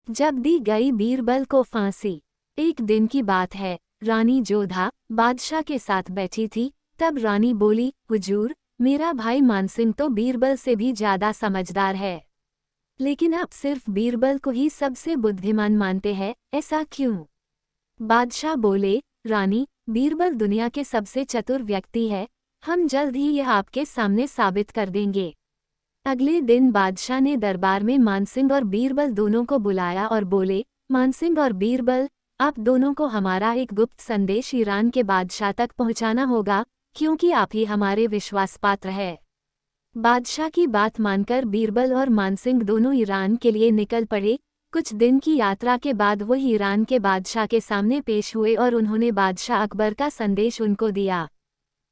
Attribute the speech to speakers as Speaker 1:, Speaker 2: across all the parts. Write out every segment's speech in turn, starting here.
Speaker 1: जब दी गई बीरबल को फांसी। एक दिन की बात है, रानी जोधा बादशाह के साथ बैठी थी। तब रानी बोली, हुजूर, मेरा भाई मानसिंह तो बीरबल से भी ज्यादा समझदार है, लेकिन आप सिर्फ बीरबल को ही सबसे बुद्धिमान मानते हैं, ऐसा क्यों? बादशाह बोले, रानी, बीरबल दुनिया के सबसे चतुर व्यक्ति है। हम जल्द ही यह आपके सामने साबित कर देंगे। अगले दिन बादशाह ने दरबार में मानसिंह और बीरबल दोनों को बुलाया और बोले, मानसिंह और बीरबल, आप दोनों को हमारा एक गुप्त संदेश ईरान के बादशाह तक पहुंचाना होगा, क्योंकि आप ही हमारे विश्वास पात्र है। बादशाह की बात मानकर बीरबल और मानसिंह दोनों ईरान के लिए निकल पड़े। कुछ दिन की यात्रा के बाद वो ईरान के बादशाह के सामने पेश हुए और उन्होंने बादशाह अकबर का संदेश उनको दिया।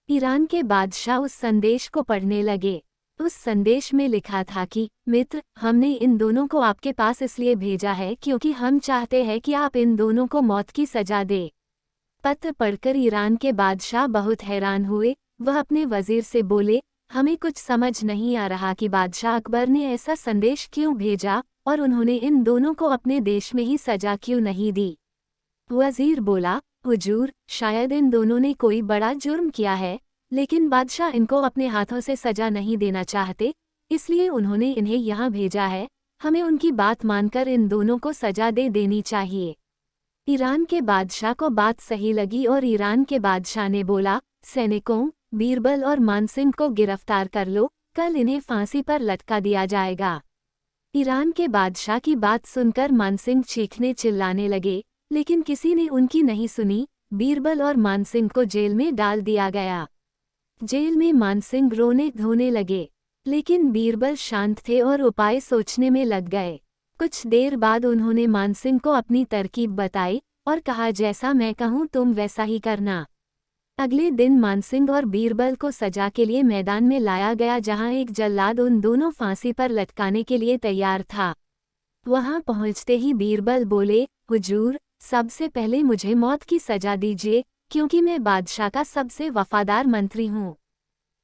Speaker 1: ईरान के बादशाह उस संदेश को पढ़ने लगे। उस संदेश में लिखा था कि, मित्र, हमने इन दोनों को आपके पास इसलिए भेजा है क्योंकि हम चाहते हैं कि आप इन दोनों को मौत की सजा दे। पत्र पढ़कर ईरान के बादशाह बहुत हैरान हुए। वह अपने वजीर से बोले, हमें कुछ समझ नहीं आ रहा कि बादशाह अकबर ने ऐसा संदेश क्यों भेजा और उन्होंने इन दोनों को अपने देश में ही सजा क्यों नहीं दी। वजीर बोला, हुजूर, शायद इन दोनों ने कोई बड़ा जुर्म किया है, लेकिन बादशाह इनको अपने हाथों से सजा नहीं देना चाहते, इसलिए उन्होंने इन्हें यहाँ भेजा है। हमें उनकी बात मानकर इन दोनों को सजा दे देनी चाहिए। ईरान के बादशाह को बात सही लगी और ईरान के बादशाह ने बोला, सैनिकों, बीरबल और मानसिंह को गिरफ्तार कर लो, कल इन्हें फांसी पर लटका दिया जाएगा। ईरान के बादशाह की बात सुनकर मानसिंह चीखने चिल्लाने लगे, लेकिन किसी ने उनकी नहीं सुनी। बीरबल और मानसिंह को जेल में डाल दिया गया। जेल में मानसिंह रोने धोने लगे, लेकिन बीरबल शांत थे और उपाय सोचने में लग गए। कुछ देर बाद उन्होंने मानसिंह को अपनी तरकीब बताई और कहा, जैसा मैं कहूँ तुम वैसा ही करना। अगले दिन मानसिंह और बीरबल को सजा के लिए मैदान में लाया गया, जहाँ एक जल्लाद उन दोनों फांसी पर लटकाने के लिए तैयार था। वहां पहुंचते ही बीरबल बोले, हुजूर, सबसे पहले मुझे मौत की सजा दीजिए, क्योंकि मैं बादशाह का सबसे वफादार मंत्री हूँ।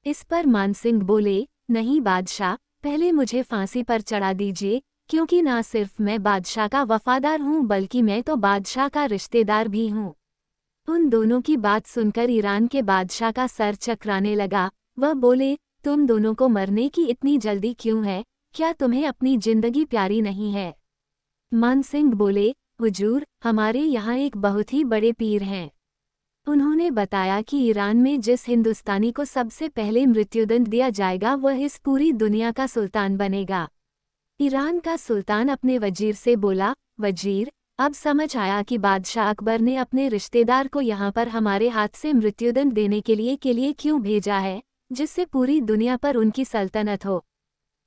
Speaker 1: इस पर मानसिंह बोले, नहीं बादशाह, पहले मुझे फांसी पर चढ़ा दीजिए, क्योंकि ना सिर्फ मैं बादशाह का वफादार हूँ बल्कि मैं तो बादशाह का रिश्तेदार भी हूँ। उन दोनों की बात सुनकर ईरान के बादशाह का सर चकराने लगा। वह बोले, तुम दोनों को मरने की इतनी जल्दी क्यों है? क्या तुम्हें अपनी जिंदगी प्यारी नहीं है? मानसिंह बोले, हुजूर, हमारे यहाँ एक बहुत ही बड़े पीर हैं। उन्होंने बताया कि ईरान में जिस हिंदुस्तानी को सबसे पहले मृत्युदंड दिया जाएगा वह इस पूरी दुनिया का सुल्तान बनेगा। ईरान का सुल्तान अपने वजीर से बोला, वजीर, अब समझ आया कि बादशाह अकबर ने अपने रिश्तेदार को यहाँ पर हमारे हाथ से मृत्युदंड देने के लिए क्यों भेजा है, जिससे पूरी दुनिया पर उनकी सल्तनत हो।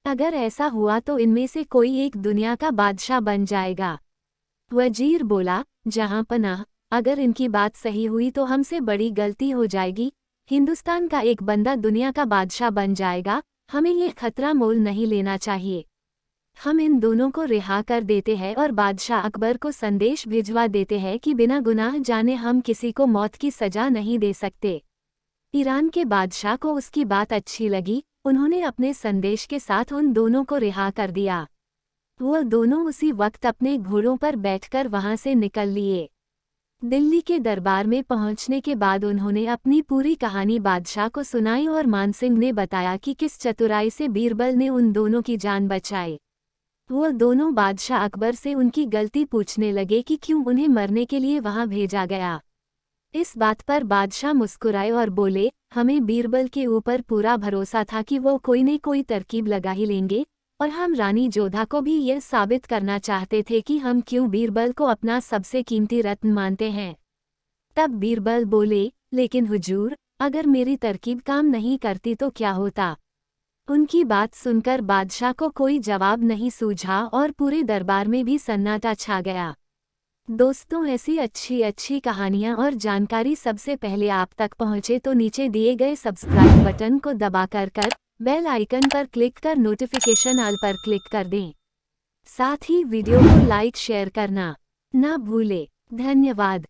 Speaker 1: अगर ऐसा हुआ तो इनमें से कोई एक दुनिया का बादशाह बन जाएगा। वजीर बोला, जहाँ पनाह, अगर इनकी बात सही हुई तो हमसे बड़ी गलती हो जाएगी। हिंदुस्तान का एक बंदा दुनिया का बादशाह बन जाएगा, हमें ये खतरा मोल नहीं लेना चाहिए। हम इन दोनों को रिहा कर देते हैं और बादशाह अकबर को संदेश भिजवा देते हैं कि बिना गुनाह जाने हम किसी को मौत की सजा नहीं दे सकते। ईरान के बादशाह को उसकी बात अच्छी लगी। उन्होंने अपने संदेश के साथ उन दोनों को रिहा कर दिया। वह दोनों उसी वक्त अपने घोड़ों पर बैठकर वहां से निकल लिए। दिल्ली के दरबार में पहुंचने के बाद उन्होंने अपनी पूरी कहानी बादशाह को सुनाई और मानसिंह ने बताया कि किस चतुराई से बीरबल ने उन दोनों की जान बचाई। वह दोनों बादशाह अकबर से उनकी गलती पूछने लगे कि क्यों उन्हें मरने के लिए वहां भेजा गया। इस बात पर बादशाह मुस्कुराए और बोले, हमें बीरबल के ऊपर पूरा भरोसा था कि वो कोई न कोई तरकीब लगा ही लेंगे, और हम रानी जोधा को भी यह साबित करना चाहते थे कि हम क्यों बीरबल को अपना सबसे कीमती रत्न मानते हैं। तब बीरबल बोले, लेकिन हुजूर, अगर मेरी तरकीब काम नहीं करती तो क्या होता? उनकी बात सुनकर बादशाह को कोई जवाब नहीं सूझा और पूरे दरबार में भी सन्नाटा छा गया। दोस्तों, ऐसी अच्छी कहानियाँ और जानकारी सबसे पहले आप तक पहुँचे तो नीचे दिए गए सब्सक्राइब बटन को दबाकर बेल आइकन पर क्लिक कर नोटिफिकेशन ऑल पर क्लिक कर दें। साथ ही वीडियो को लाइक शेयर करना ना भूले। धन्यवाद।